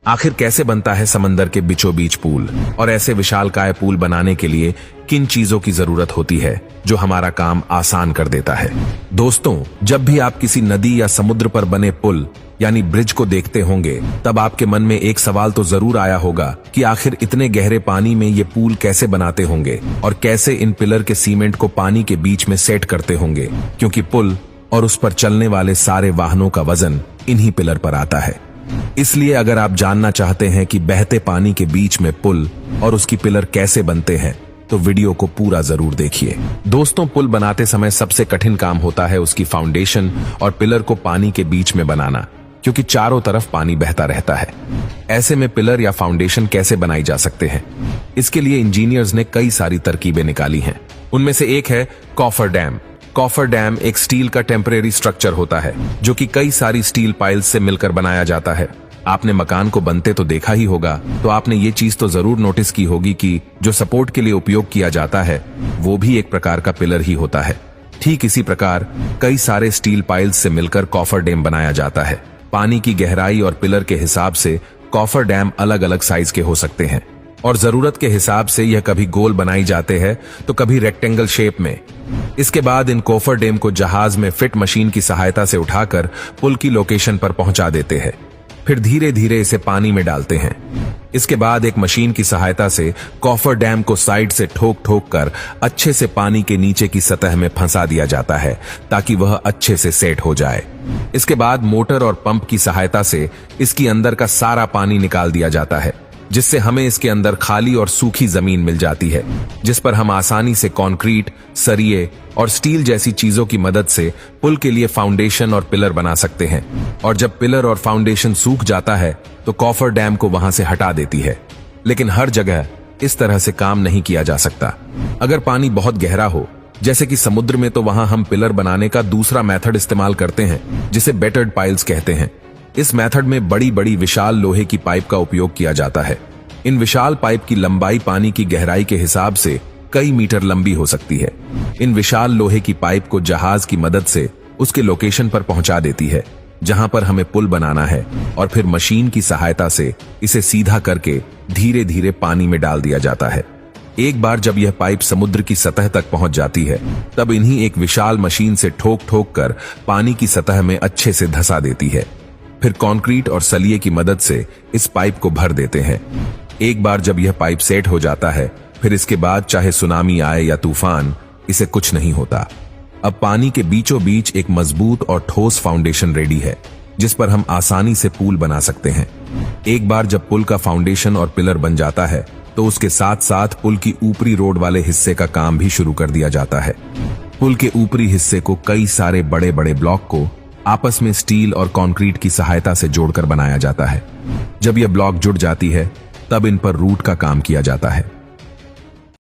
आखिर कैसे बनता है समंदर के बीचों बीच पुल, और ऐसे विशालकाय पुल बनाने के लिए किन चीजों की जरूरत होती है जो हमारा काम आसान कर देता है। दोस्तों, जब भी आप किसी नदी या समुद्र पर बने पुल यानी ब्रिज को देखते होंगे, तब आपके मन में एक सवाल तो जरूर आया होगा कि आखिर इतने गहरे पानी में ये पुल कैसे बनाते होंगे और कैसे इन पिलर के सीमेंट को पानी के बीच में सेट करते होंगे, क्योंकि पुल और उस पर चलने वाले सारे वाहनों का वजन इन्हीं पिलर पर आता है। इसलिए अगर आप जानना चाहते हैं कि बहते पानी के बीच में पुल और उसकी पिलर कैसे बनते हैं, तो वीडियो को पूरा जरूर देखिए। दोस्तों, पुल बनाते समय सबसे कठिन काम होता है उसकी फाउंडेशन और पिलर को पानी के बीच में बनाना, क्योंकि चारों तरफ पानी बहता रहता है। ऐसे में पिलर या फाउंडेशन कैसे बनाई जा सकते हैं, इसके लिए इंजीनियर्स ने कई सारी तरकीबें निकाली हैं। उनमें से एक है कॉफर डैम। कॉफर डैम एक स्टील का टेम्परेरी स्ट्रक्चर होता है जो कि कई सारी स्टील पाइल्स से मिलकर बनाया जाता है। आपने मकान को बनते तो देखा ही होगा, तो आपने ये चीज तो जरूर नोटिस की होगी कि जो सपोर्ट के लिए उपयोग किया जाता है वो भी एक प्रकार का पिलर ही होता है। ठीक इसी प्रकार कई सारे स्टील पाइल्स से मिलकर कॉफर डैम बनाया जाता है। पानी की गहराई और पिलर के हिसाब से कॉफर डैम अलग अलग साइज के हो सकते हैं और जरूरत के हिसाब से यह कभी गोल बनाई जाते हैं तो कभी रेक्टेंगल शेप में। इसके बाद इन कॉफर डैम को जहाज में फिट मशीन की सहायता से उठाकर पुल की लोकेशन पर पहुंचा देते हैं। फिर धीरे धीरे इसे पानी में डालते हैं। इसके बाद एक मशीन की सहायता से कॉफर डैम को साइड से ठोक ठोक कर अच्छे से पानी के नीचे की सतह में फंसा दिया जाता है ताकि वह अच्छे से सेट हो जाए। इसके बाद मोटर और पंप की सहायता से इसकी अंदर का सारा पानी निकाल दिया जाता है, जिससे हमें इसके अंदर खाली और सूखी जमीन मिल जाती है, जिस पर हम आसानी से कंक्रीट, सरिये और स्टील जैसी चीजों की मदद से पुल के लिए फाउंडेशन और पिलर बना सकते हैं। और जब पिलर और फाउंडेशन सूख जाता है तो कॉफर डैम को वहां से हटा देती है। लेकिन हर जगह इस तरह से काम नहीं किया जा सकता। अगर पानी बहुत गहरा हो, जैसे कि समुद्र में, तो वहां हम पिलर बनाने का दूसरा मेथड इस्तेमाल करते हैं जिसे बेटर्ड पाइल्स कहते हैं। इस मेथड में बड़ी बड़ी विशाल लोहे की पाइप का उपयोग किया जाता है। इन विशाल पाइप की लंबाई पानी की गहराई के हिसाब से कई मीटर लंबी हो सकती है। इन विशाल लोहे की पाइप को जहाज की मदद से उसके लोकेशन पर पहुंचा देती है जहां पर हमें पुल बनाना है, और फिर मशीन की सहायता से इसे सीधा करके धीरे धीरे पानी में डाल दिया जाता है। एक बार जब यह पाइप समुद्र की सतह तक पहुंच जाती है, तब इन्हीं एक विशाल मशीन से ठोक ठोक कर पानी की सतह में अच्छे से धंसा देती है। फिर कंक्रीट और सलिए की मदद से इस पाइप को भर देते हैं। एक बार जब यह पाइप सेट हो जाता है, फिर इसके बाद चाहे सुनामी आए या तूफान, इसे कुछ नहीं होता। अब पानी के बीचों बीच एक मजबूत और ठोस फाउंडेशन रेडी है जिस पर हम आसानी से पुल बना सकते हैं। एक बार जब पुल का फाउंडेशन और पिलर बन जाता है, तो उसके साथ साथ पुल की ऊपरी रोड वाले हिस्से का काम भी शुरू कर दिया जाता है। पुल के ऊपरी हिस्से को कई सारे बड़े बड़े ब्लॉक को आपस में स्टील और कंक्रीट की सहायता से जोड़कर बनाया जाता है। जब यह ब्लॉक जुड़ जाती है, तब इन पर रूट का काम किया जाता है।